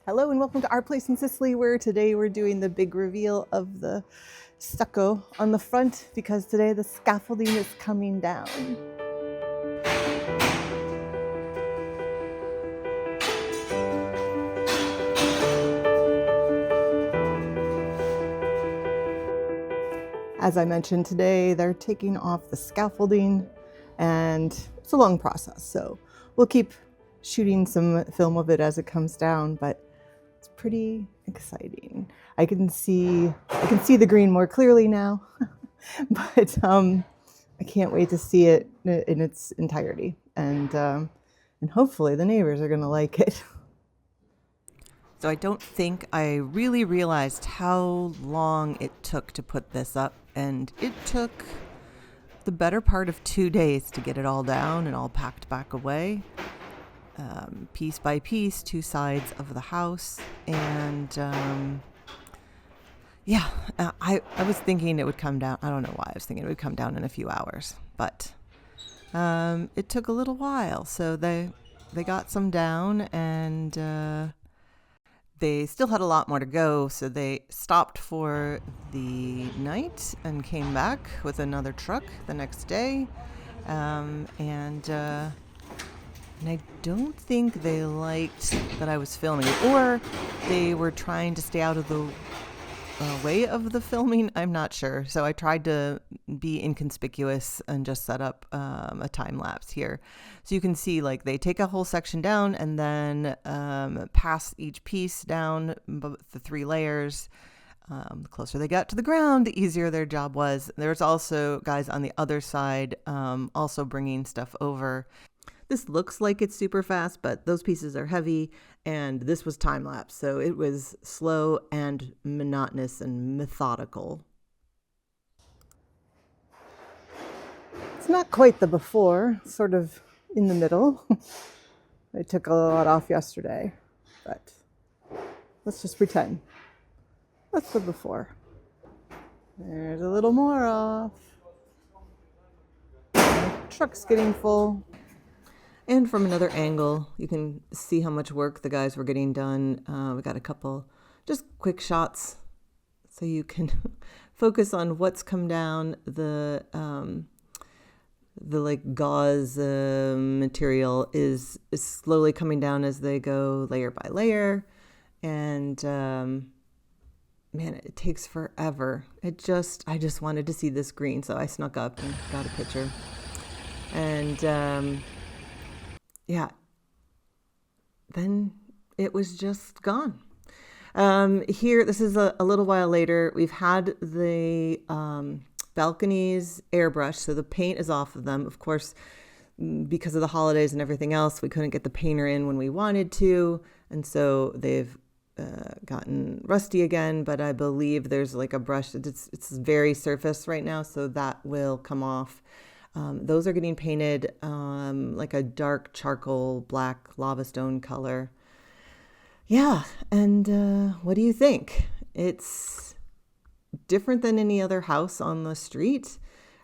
Hello and welcome to our place in Sicily, where today we're doing the big reveal of the stucco on the front because today the scaffolding is coming down. As I mentioned today, they're taking off the scaffolding and it's a long process. So we'll keep shooting some film of it as it comes down, but it's pretty exciting. I can see the green more clearly now, but I can't wait to see it in its entirety, and hopefully the neighbors are gonna like it. So I don't think I really realized how long it took to put this up, and it took the better part of 2 days to get it all down and all packed back away. Piece by piece, 2 sides of the house. And I was thinking it would come down. I don't know why I was thinking it would come down in a few hours, but it took a little while. So they got some down, and they still had a lot more to go. So they stopped for the night and came back with another truck the next day. And I don't think they liked that I was filming it, or they were trying to stay out of the way of the filming. I'm not sure. So I tried to be inconspicuous and just set up a time lapse here. So you can see, like, they take a whole section down and then pass each piece down the 3 layers. The closer they got to the ground, the easier their job was. There's also guys on the other side also bringing stuff over. This looks like it's super fast, but those pieces are heavy, and this was time-lapse, so it was slow and monotonous and methodical. It's not quite the before, sort of in the middle. I took a lot off yesterday, but let's just pretend. That's the before. There's a little more off. The truck's getting full. And from another angle, you can see how much work the guys were getting done. We got a couple just quick shots so you can focus on what's come down. The like gauze material is slowly coming down as they go layer by layer. And man, it takes forever. I just wanted to see this green, so I snuck up and got a picture. And yeah, then it was just gone. Here, this is a little while later. We've had the balconies airbrushed, so the paint is off of them. Of course, because of the holidays and everything else, we couldn't get the painter in when we wanted to, and so they've gotten rusty again. But I believe there's like a brush. It's very surface right now, so that will come off. Those are getting painted like a dark charcoal black lava stone color. Yeah, and what do you think? It's different than any other house on the street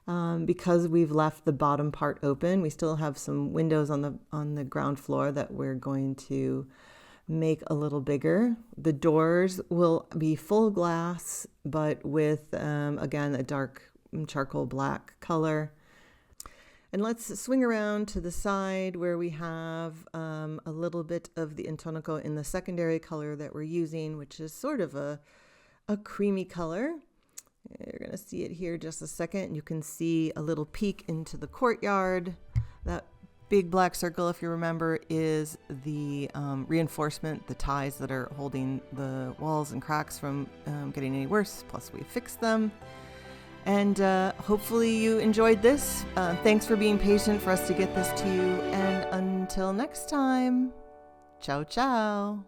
because we've left the bottom part open. We still have some windows on the ground floor that we're going to make a little bigger. The doors will be full glass, but with again a dark charcoal black color. And let's swing around to the side where we have a little bit of the intonaco in the secondary color that we're using, which is sort of a creamy color. You're going to see it here just a second. You can see a little peek into the courtyard. That big black circle, if you remember, is the reinforcement, the ties that are holding the walls and cracks from getting any worse. Plus, we fixed them. And hopefully you enjoyed this. Thanks for being patient for us to get this to you. And until next time, ciao, ciao.